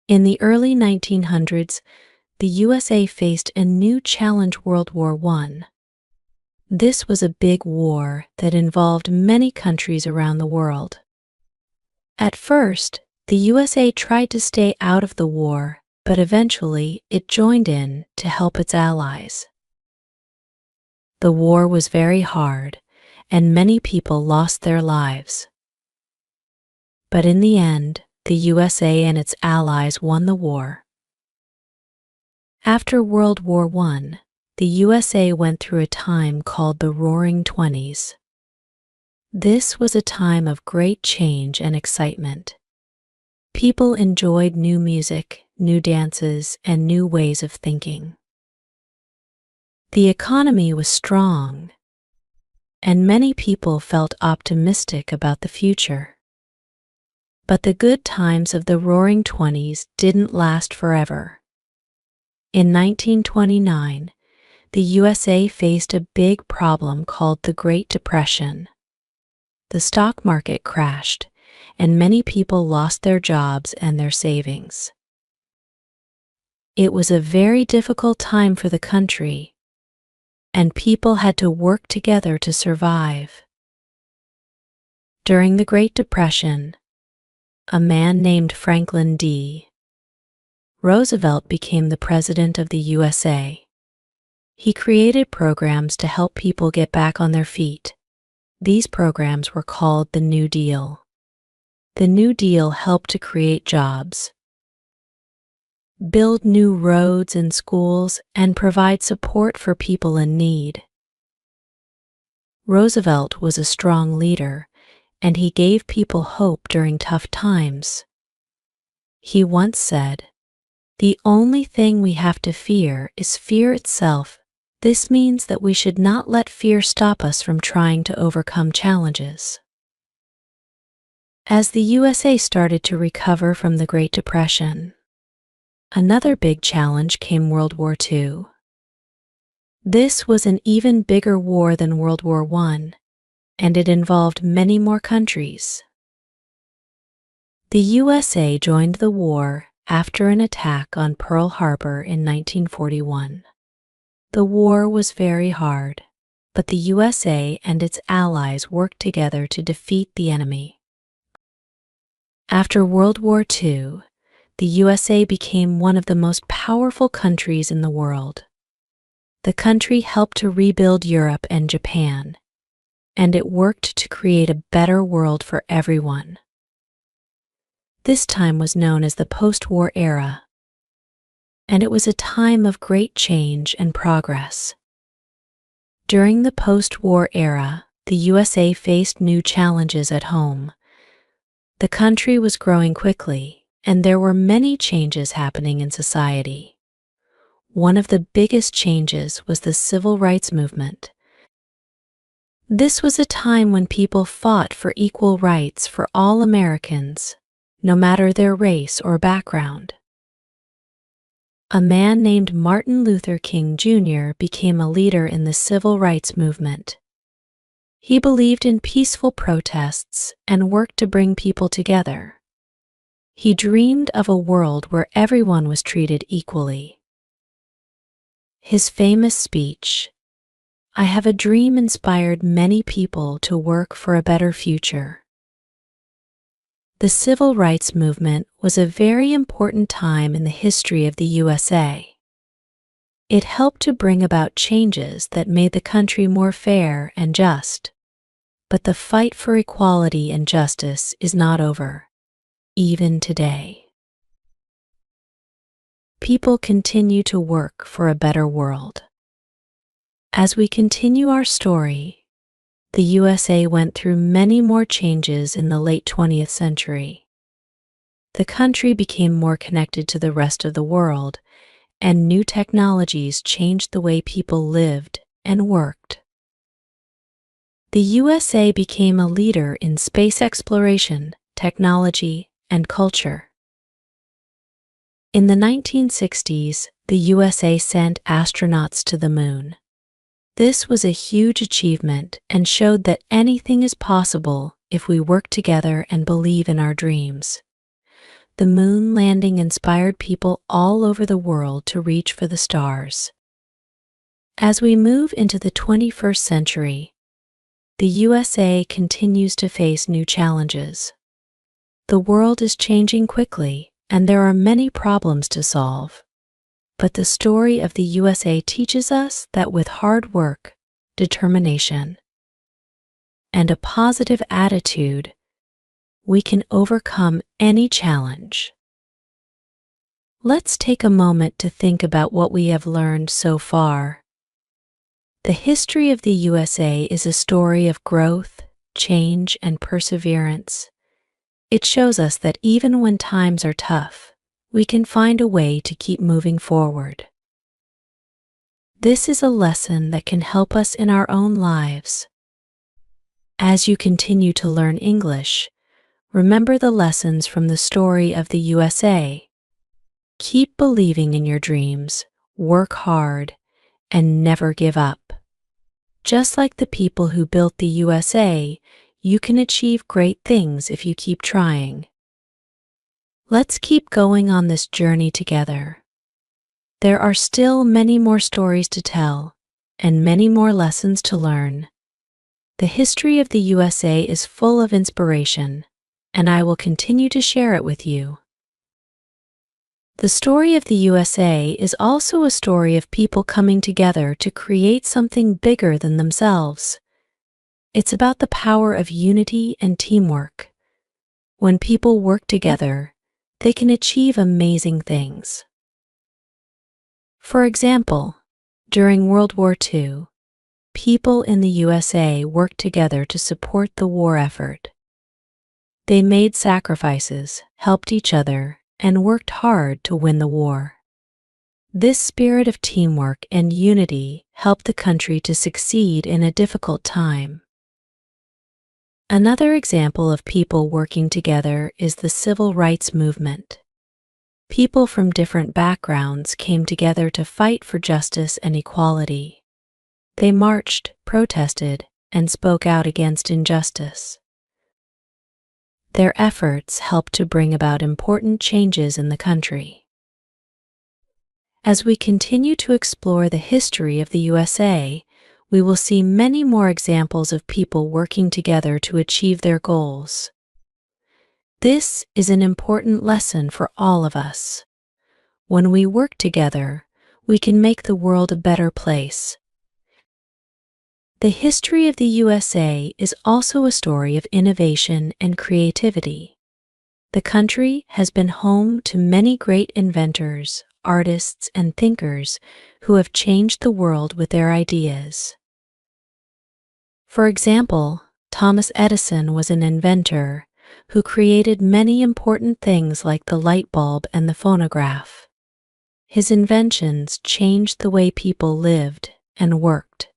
In the early 1900s, the USA faced a new challenge: World War I. This was a big war that involved many countries around the world. At first, the USA tried to stay out of the war, but eventually it joined in to help its allies. The war was very hard, and many people lost their lives. But in the end, the USA and its allies won the war. After World War I, the USA went through a time called the Roaring Twenties. This was a time of great change and excitement. People enjoyed new music, new dances, and new ways of thinking. The economy was strong, and many people felt optimistic about the future. But the good times of the Roaring Twenties didn't last forever. In 1929, the USA faced a big problem called the Great Depression. The stock market crashed, and many people lost their jobs and their savings. It was a very difficult time for the country, and people had to work together to survive. During the Great Depression, a man named Franklin D. Roosevelt became the president of the USA. He created programs to help people get back on their feet. These programs were called the New Deal. The New Deal helped to create jobs, build new roads and schools, and provide support for people in need. Roosevelt was a strong leader, and he gave people hope during tough times. He once said, "The only thing we have to fear is fear itself. This means that we should not let fear stop us from trying to overcome challenges." As the USA started to recover from the Great Depression, another big challenge came: World War II. This was an even bigger war than World War I, and it involved many more countries. The USA joined the war after an attack on Pearl Harbor in 1941. The war was very hard, but the USA and its allies worked together to defeat the enemy. After World War II, the USA became one of the most powerful countries in the world. The country helped to rebuild Europe and Japan, and it worked to create a better world for everyone. This time was known as the post-war era, and it was a time of great change and progress. During the post-war era, the USA faced new challenges at home. The country was growing quickly, and there were many changes happening in society. One of the biggest changes was the civil rights movement. This was a time when people fought for equal rights for all Americans, no matter their race or background. A man named Martin Luther King Jr. became a leader in the civil rights movement. He believed in peaceful protests and worked to bring people together. He dreamed of a world where everyone was treated equally. His famous speech, "I have a dream," inspired many people to work for a better future. The civil rights movement was a very important time in the history of the USA. It helped to bring about changes that made the country more fair and just. But the fight for equality and justice is not over, even today. People continue to work for a better world. As we continue our story, the USA went through many more changes in the late 20th century. The country became more connected to the rest of the world, and new technologies changed the way people lived and worked. The USA became a leader in space exploration, technology, and culture. In the 1960s, the USA sent astronauts to the moon. This was a huge achievement and showed that anything is possible if we work together and believe in our dreams. The moon landing inspired people all over the world to reach for the stars. As we move into the 21st century, the USA continues to face new challenges. The world is changing quickly, and there are many problems to solve. But the story of the USA teaches us that with hard work, determination, and a positive attitude, we can overcome any challenge. Let's take a moment to think about what we have learned so far. The history of the USA is a story of growth, change, and perseverance. It shows us that even when times are tough, we can find a way to keep moving forward. This is a lesson that can help us in our own lives. As you continue to learn English, remember the lessons from the story of the USA. Keep believing in your dreams, work hard, and never give up. Just like the people who built the USA, you can achieve great things if you keep trying. Let's keep going on this journey together. There are still many more stories to tell, and many more lessons to learn. The history of the USA is full of inspiration, and I will continue to share it with you. The story of the USA is also a story of people coming together to create something bigger than themselves. It's about the power of unity and teamwork. When people work together, they can achieve amazing things. For example, during World War II, people in the USA worked together to support the war effort. They made sacrifices, helped each other, and worked hard to win the war. This spirit of teamwork and unity helped the country to succeed in a difficult time. Another example of people working together is the civil rights movement. People from different backgrounds came together to fight for justice and equality. They marched, protested, and spoke out against injustice. Their efforts helped to bring about important changes in the country. As we continue to explore the history of the USA, we will see many more examples of people working together to achieve their goals. This is an important lesson for all of us. When we work together, we can make the world a better place. The history of the USA is also a story of innovation and creativity. The country has been home to many great inventors, artists, and thinkers who have changed the world with their ideas. For example, Thomas Edison was an inventor who created many important things like the light bulb and the phonograph. His inventions changed the way people lived and worked.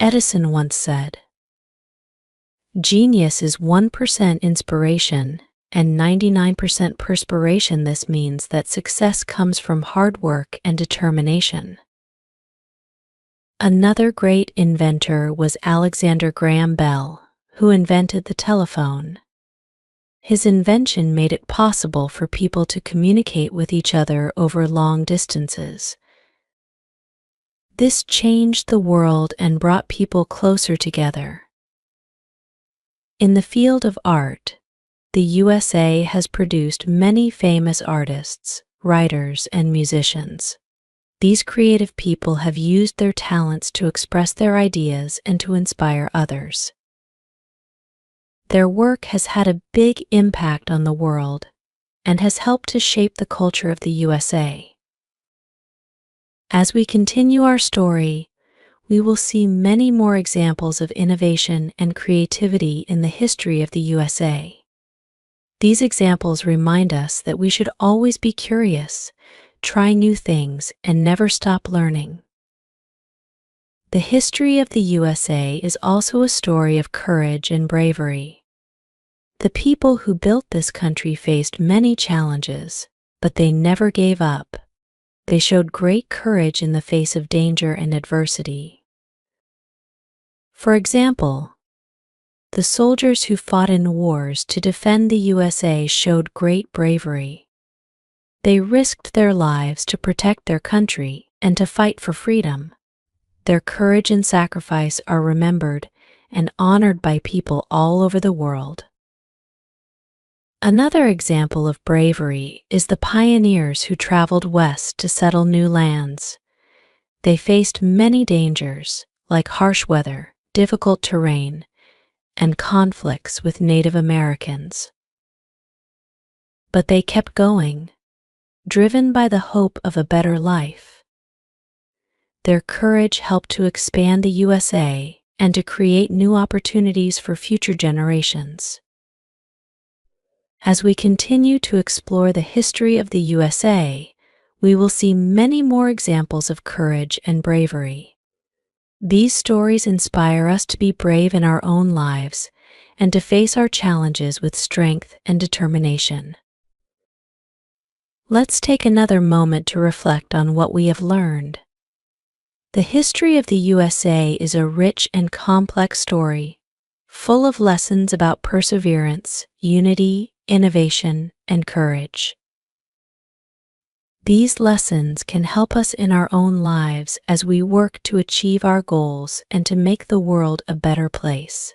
Edison once said, "Genius is 1% inspiration and 99% perspiration." This means that success comes from hard work and determination. Another great inventor was Alexander Graham Bell, who invented the telephone. His invention made it possible for people to communicate with each other over long distances. This changed the world and brought people closer together. In the field of art, the USA has produced many famous artists, writers, and musicians. These creative people have used their talents to express their ideas and to inspire others. Their work has had a big impact on the world and has helped to shape the culture of the USA. As we continue our story, we will see many more examples of innovation and creativity in the history of the USA. These examples remind us that we should always be curious, try new things, and never stop learning. The history of the USA is also a story of courage and bravery. The people who built this country faced many challenges, but they never gave up. They showed great courage in the face of danger and adversity. For example, The soldiers who fought in wars to defend the USA showed great bravery. They risked their lives to protect their country and to fight for freedom. Their courage and sacrifice are remembered and honored by people all over the world. Another example of bravery is the pioneers who traveled west to settle new lands. They faced many dangers, like harsh weather, difficult terrain, and conflicts with Native Americans. But they kept going, driven by the hope of a better life. Their courage helped to expand the USA and to create new opportunities for future generations. As we continue to explore the history of the USA, we will see many more examples of courage and bravery. These stories inspire us to be brave in our own lives and to face our challenges with strength and determination. Let's take another moment to reflect on what we have learned. The history of the USA is a rich and complex story, full of lessons about perseverance, unity, innovation, and courage. These lessons can help us in our own lives as we work to achieve our goals and to make the world a better place.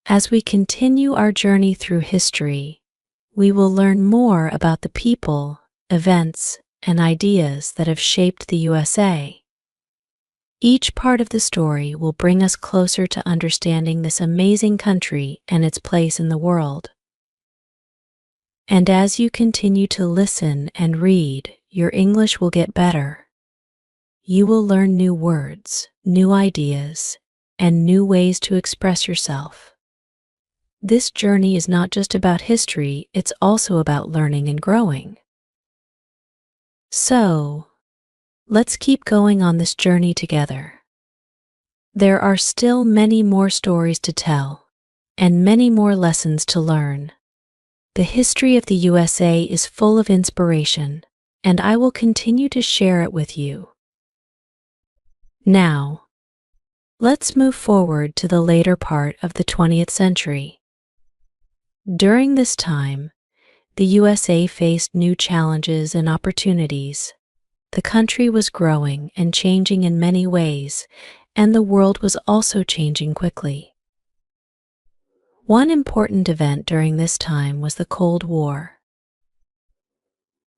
As we continue our journey through history, we will learn more about the people, events, and ideas that have shaped the USA. Each part of the story will bring us closer to understanding this amazing country and its place in the world. And as you continue to listen and read, your English will get better. You will learn new words, new ideas, and new ways to express yourself. This journey is not just about history, it's also about learning and growing. So, let's keep going on this journey together. There are still many more stories to tell, and many more lessons to learn. The history of the USA is full of inspiration, and I will continue to share it with you. Now, let's move forward to the later part of the 20th century. During this time, the USA faced new challenges and opportunities. The country was growing and changing in many ways, and the world was also changing quickly. One important event during this time was the Cold War.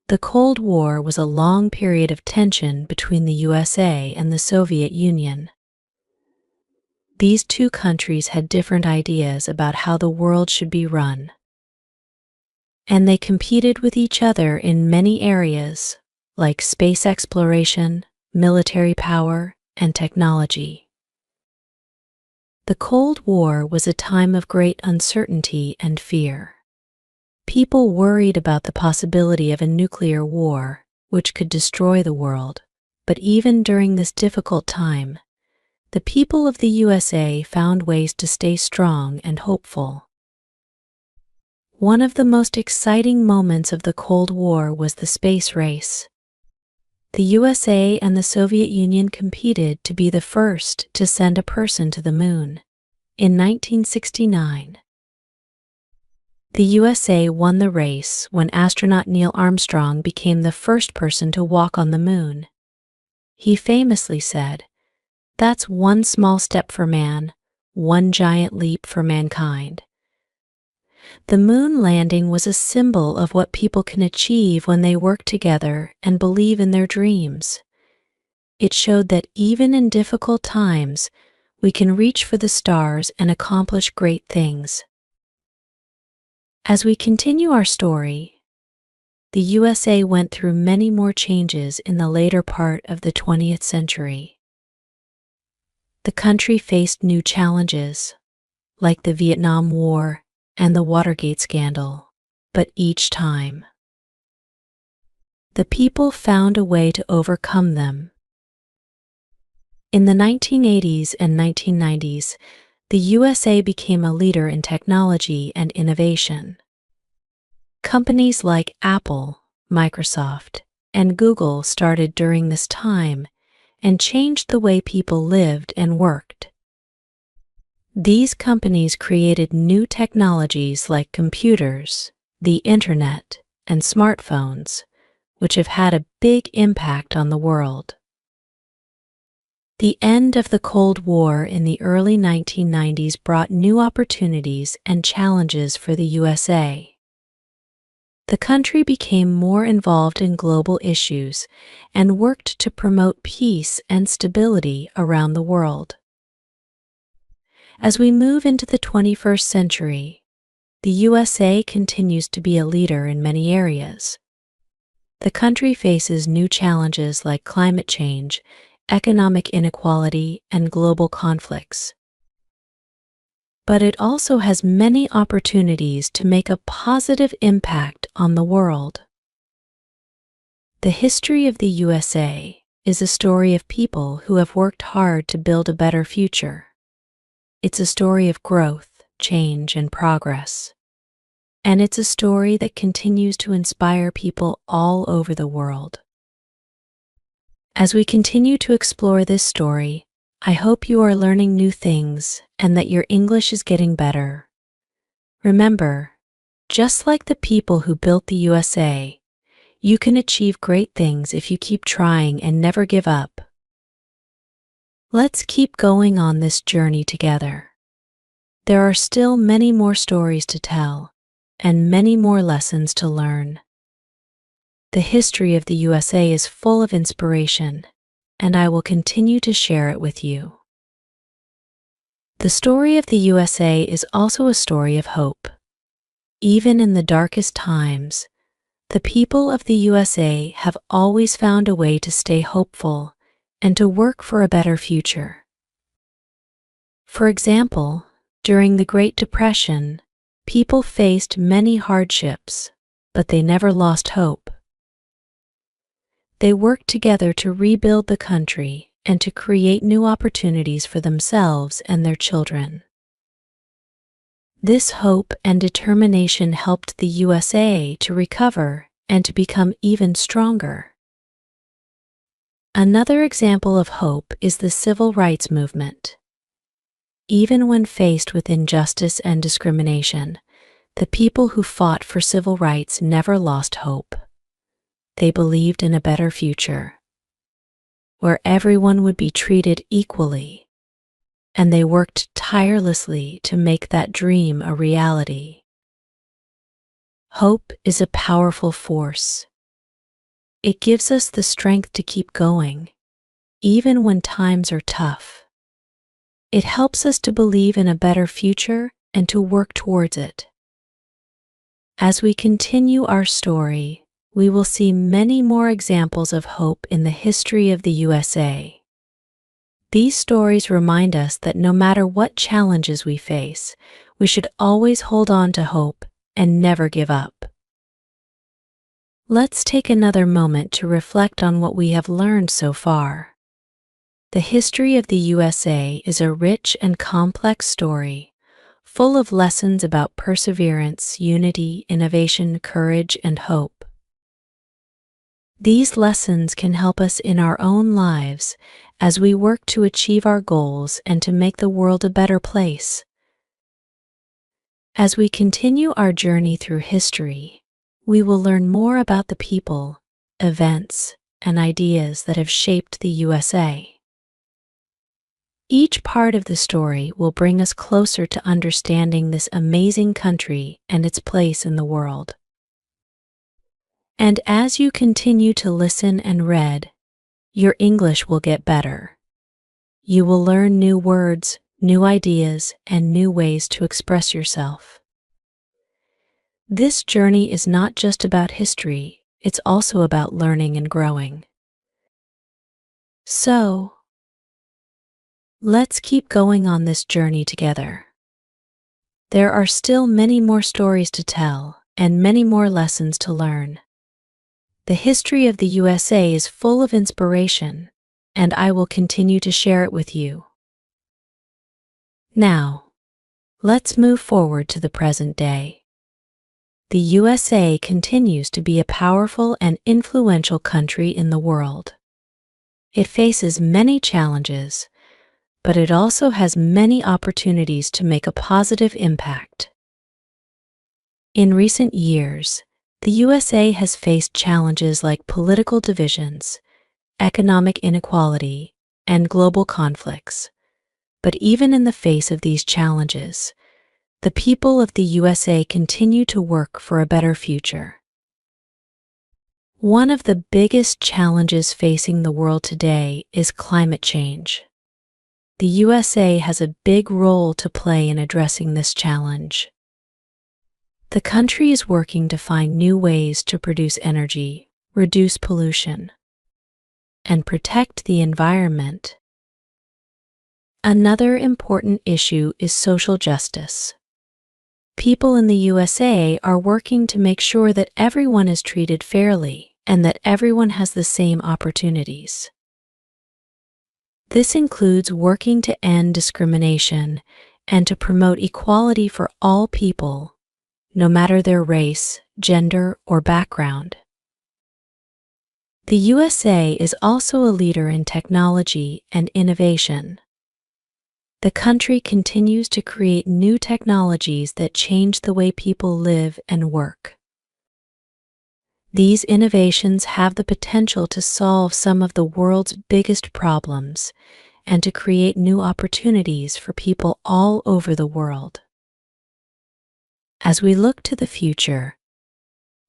The Cold War was a long period of tension between the USA and the Soviet Union. These two countries had different ideas about how the world should be run, and they competed with each other in many areas, like space exploration, military power, and technology. The Cold War was a time of great uncertainty and fear. People worried about the possibility of a nuclear war, which could destroy the world. But even during this difficult time, the people of the USA found ways to stay strong and hopeful. One of the most exciting moments of the Cold War was the space race. The USA and the Soviet Union competed to be the first to send a person to the moon. In 1969, the USA won the race when astronaut Neil Armstrong became the first person to walk on the moon. He famously said, "That's one small step for man, one giant leap for mankind." The moon landing was a symbol of what people can achieve when they work together and believe in their dreams. It showed that even in difficult times, we can reach for the stars and accomplish great things. As we continue our story, the USA went through many more changes in the later part of the 20th century. The country faced new challenges, like the Vietnam War and the Watergate scandal, but each time, the people found a way to overcome them. In the 1980s and 1990s, the USA became a leader in technology and innovation. Companies like Apple, Microsoft, and Google started during this time and changed the way people lived and worked. These companies created new technologies like computers, the internet, and smartphones, which have had a big impact on the world. The end of the Cold War in the early 1990s brought new opportunities and challenges for the USA. The country became more involved in global issues and worked to promote peace and stability around the world. As we move into the 21st century, the USA continues to be a leader in many areas. The country faces new challenges like climate change, economic inequality, and global conflicts. But it also has many opportunities to make a positive impact on the world. The history of the USA is a story of people who have worked hard to build a better future. It's a story of growth, change, and progress. And it's a story that continues to inspire people all over the world. As we continue to explore this story, I hope you are learning new things and that your English is getting better. Remember, just like the people who built the USA, you can achieve great things if you keep trying and never give up. Let's keep going on this journey together. There are still many more stories to tell and many more lessons to learn. The history of the USA is full of inspiration, and I will continue to share it with you. The story of the USA is also a story of hope. Even in the darkest times, the people of the USA have always found a way to stay hopeful and to work for a better future. For example, during the Great Depression, people faced many hardships, but they never lost hope. They worked together to rebuild the country and to create new opportunities for themselves and their children. This hope and determination helped the USA to recover and to become even stronger. Another example of hope is the civil rights movement. Even when faced with injustice and discrimination, the people who fought for civil rights never lost hope. They believed in a better future, where everyone would be treated equally, and they worked tirelessly to make that dream a reality. Hope is a powerful force. It gives us the strength to keep going, even when times are tough. It helps us to believe in a better future and to work towards it. As we continue our story, we will see many more examples of hope in the history of the USA. These stories remind us that no matter what challenges we face, we should always hold on to hope and never give up. Let's take another moment to reflect on what we have learned so far. The history of the USA is a rich and complex story, full of lessons about perseverance, unity, innovation, courage, and hope. These lessons can help us in our own lives as we work to achieve our goals and to make the world a better place. As we continue our journey through history, we will learn more about the people, events, and ideas that have shaped the USA. Each part of the story will bring us closer to understanding this amazing country and its place in the world. And as you continue to listen and read, your English will get better. You will learn new words, new ideas, and new ways to express yourself. This journey is not just about history, it's also about learning and growing. So, let's keep going on this journey together. There are still many more stories to tell and many more lessons to learn. The history of the USA is full of inspiration, and I will continue to share it with you. Now, let's move forward to the present day. The USA continues to be a powerful and influential country in the world. It faces many challenges, but it also has many opportunities to make a positive impact. In recent years, the USA has faced challenges like political divisions, economic inequality, and global conflicts. But even in the face of these challenges, the people of the USA continue to work for a better future. One of the biggest challenges facing the world today is climate change. The USA has a big role to play in addressing this challenge. The country is working to find new ways to produce energy, reduce pollution, and protect the environment. Another important issue is social justice. People in the USA are working to make sure that everyone is treated fairly and that everyone has the same opportunities. This includes working to end discrimination and to promote equality for all people, no matter their race, gender, or background. The USA is also a leader in technology and innovation. The country continues to create new technologies that change the way people live and work. These innovations have the potential to solve some of the world's biggest problems and to create new opportunities for people all over the world. As we look to the future,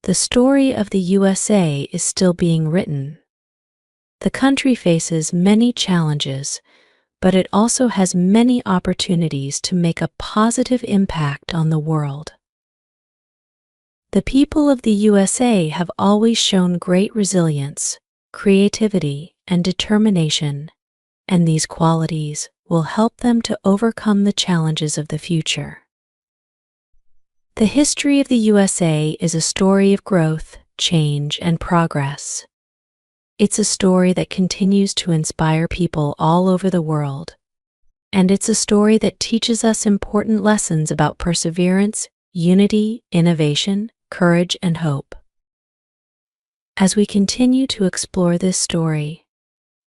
the story of the USA is still being written. The country faces many challenges, but it also has many opportunities to make a positive impact on the world. The people of the USA have always shown great resilience, creativity, and determination, and these qualities will help them to overcome the challenges of the future. The history of the USA is a story of growth, change, and progress. It's a story that continues to inspire people all over the world, and it's a story that teaches us important lessons about perseverance, unity, innovation, courage, and hope. As we continue to explore this story,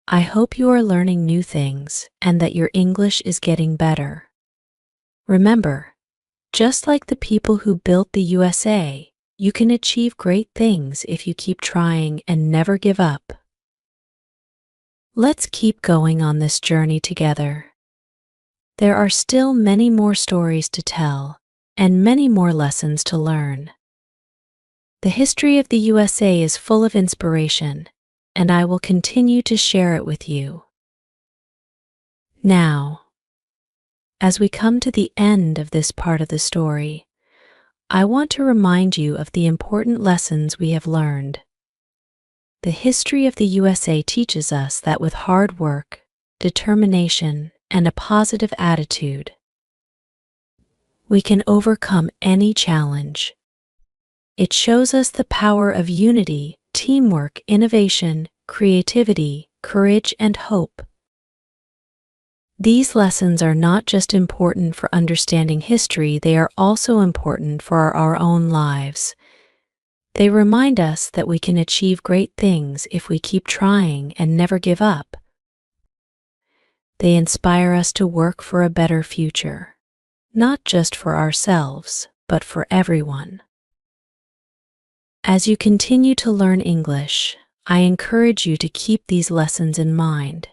I hope you are learning new things and that your English is getting better. Remember, just like the people who built the USA, you can achieve great things if you keep trying and never give up. Let's keep going on this journey together. There are still many more stories to tell and many more lessons to learn. The history of the USA is full of inspiration, and I will continue to share it with you. Now, as we come to the end of this part of the story, I want to remind you of the important lessons we have learned. The history of the USA teaches us that with hard work, determination, and a positive attitude, we can overcome any challenge. It shows us the power of unity, teamwork, innovation, creativity, courage, and hope. These lessons are not just important for understanding history, they are also important for our own lives. They remind us that we can achieve great things if we keep trying and never give up. They inspire us to work for a better future, not just for ourselves, but for everyone. As you continue to learn English, I encourage you to keep these lessons in mind.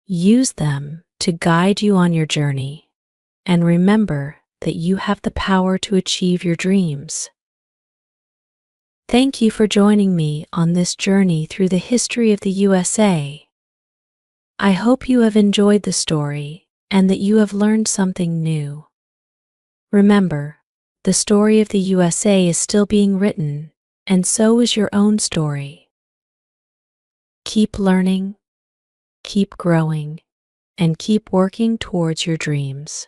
Use them to guide you on your journey, and remember that you have the power to achieve your dreams. Thank you for joining me on this journey through the history of the USA. I hope you have enjoyed the story and that you have learned something new. Remember, the story of the USA is still being written, and so is your own story. Keep learning, keep growing, and keep working towards your dreams.